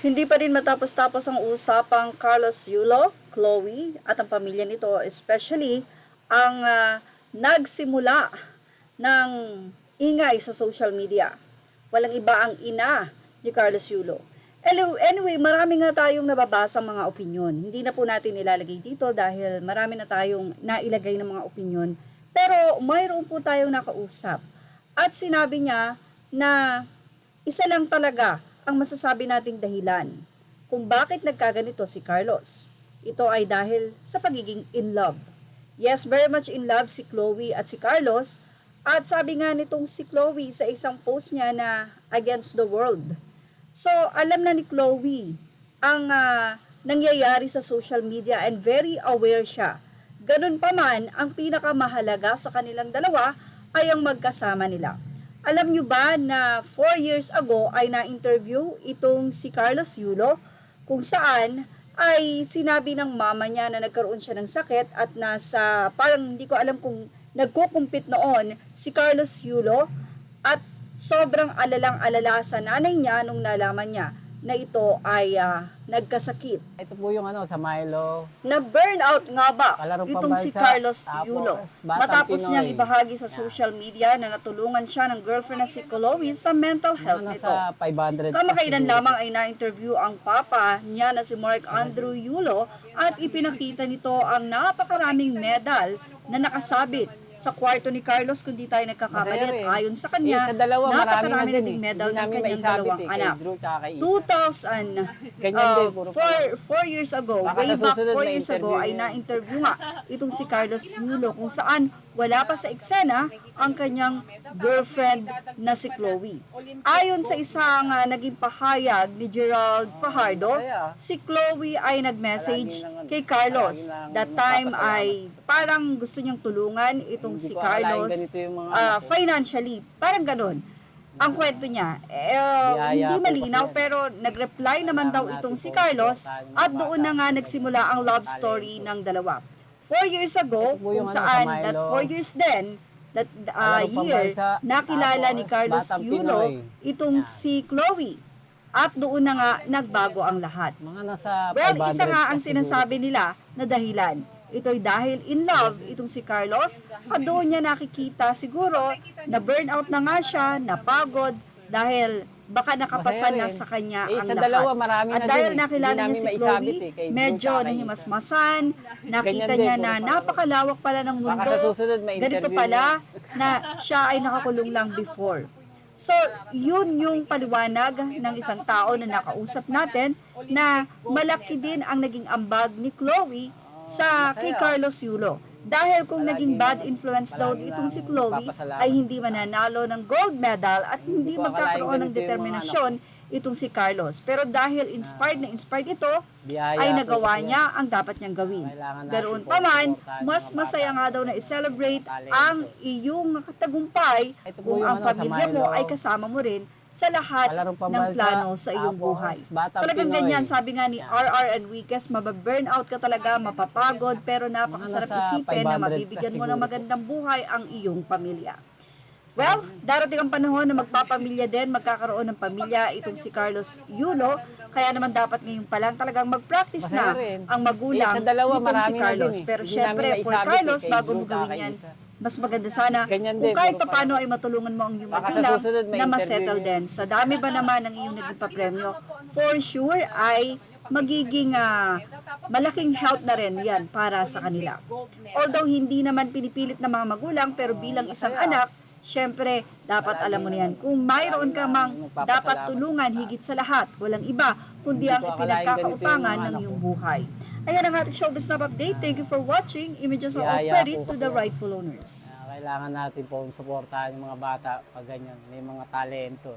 Hindi pa rin matapos-tapos ang usapang Carlos Yulo, Chloe at ang pamilya nito, especially ang nagsimula ng ingay sa social media. Walang iba ang ina ni Carlos Yulo. Anyway, marami nga tayong nababasang mga opinyon. Hindi na po natin nilalagay dito dahil marami na tayong nailagay ng mga opinyon. Pero mayroon po tayong nakausap. At sinabi niya na isa lang talaga ang masasabi nating dahilan kung bakit nagkaganito si Carlos. Ito ay dahil sa pagiging in love. Yes, very much in love si Chloe at si Carlos. At sabi nga nitong si Chloe sa isang post niya na against the world. So, alam na ni Chloe ang nangyayari sa social media and very aware siya. Ganun pa man, ang pinakamahalaga sa kanilang dalawa ay ang magkasama nila. Alam nyo ba na 4 years ago ay na-interview itong si Carlos Yulo kung saan ay sinabi ng mama niya na nagkaroon siya ng sakit at nasa, parang hindi ko alam kung nagkukumpit noon si Carlos Yulo at sobrang alalang-alala sa nanay niya nung nalaman niya na ito ay nagkasakit. Ito po yung sa Milo. Na burnout nga ba Kalarong itong si pambansa, Carlos tapos Yulo Batang matapos Pinoy. niyang ibahagi sa social media na natulungan siya ng girlfriend na si Chloe sa mental health nito. Nasa 500. Kamakailan lamang ay na-interview ang papa niya na si Mark Andrew Yulo at ipinakita nito ang napakaraming medal na nakasabit sa kwarto ni Carlos kung di tayo nagkakamali at ayon sa kanya, sa dalawa, napakarami na din ding medal ng namin kanyang maisabit dalawang kay anak. Drew, kay Isa. 2000, Ganyan din, puro 4 years ago, Baka way sa back susunod 4 years ago, ma-interview ay yun. na-interview nga itong si Carlos Yulo kung saan wala pa sa eksena ang kanyang girlfriend na si Chloe. Ayon sa isang naging pahayag ni Gerald Fajardo, si Chloe ay nag-message kay Carlos. That time ay parang gusto niyang tulungan itong si Carlos financially. Parang ganun. Ang kwento niya, hindi malinaw pero nag-reply naman daw itong si Carlos at doon na nga nagsimula ang love story ng dalawa. 4 years ago, kung saan that 4 years then, that year, nakilala ni Carlos Yulo itong si Chloe. At doon na nga nagbago ang lahat. Well, isa nga ang sinasabi nila na dahilan. Ito'y dahil in love itong si Carlos at doon niya nakikita siguro na burnout na nga siya, napagod dahil baka nakapasan na sa kanya ang sa lahat. dalawa, marami At na dahil din, nakilala hindi niya si namin Chloe, maisabit kay Drew medyo tsaka nahimasmasan, nakita Ganyan niya din, na puro napakalawak pala ng Baka mundo, sa susunod ma-interview ganito pala na siya ay nakakulong lang before. So, yun yung paliwanag ng isang tao na nakausap natin na malaki din ang naging ambag ni Chloe sa kay Carlos Yulo. Dahil kung naging bad influence daw itong si Chloe ay hindi mananalo ng gold medal at hindi magkakaroon ng determinasyon itong si Carlos. Pero dahil inspired na inspired ito, ay nagawa niya ang dapat niyang gawin. Ganoon pa man, mas masaya nga daw na i-celebrate ang iyong katagumpay kung ang pamilya mo ay kasama mo rin sa lahat ng plano sa iyong buhay. Talagang ganyan, sabi nga ni RR Enriquez, mababurnout ka talaga, mapapagod, pero napakasarap isipin na mabibigyan mo ng magandang buhay ang iyong pamilya. Well, darating ang panahon na magpapamilya din, magkakaroon ng pamilya itong si Carlos Yulo, kaya naman dapat ngayon pa lang talagang mag-practice na ang magulang nitong si Carlos. Pero syempre, for Carlos, bago mo gawin yan, mas maganda sana kung kahit paano ay matulungan mo ang iyong magulang na masettle din. Sa dami ba naman ng iyong naging papremyo, for sure ay magiging malaking help na rin yan para sa kanila. Although hindi naman pinipilit ng mga magulang, pero bilang isang anak, syempre, dapat alam mo na yan. Kung mayroon ka mang dapat tulungan higit sa lahat, walang iba, kundi ang ipinagkakautangan ng iyong buhay. Ayan ang ating Showbiz Snap Update. Thank you for watching. Images are all credit to the rightful owners. Kailangan natin po suportahan yung mga bata pag ganyan. May mga talento.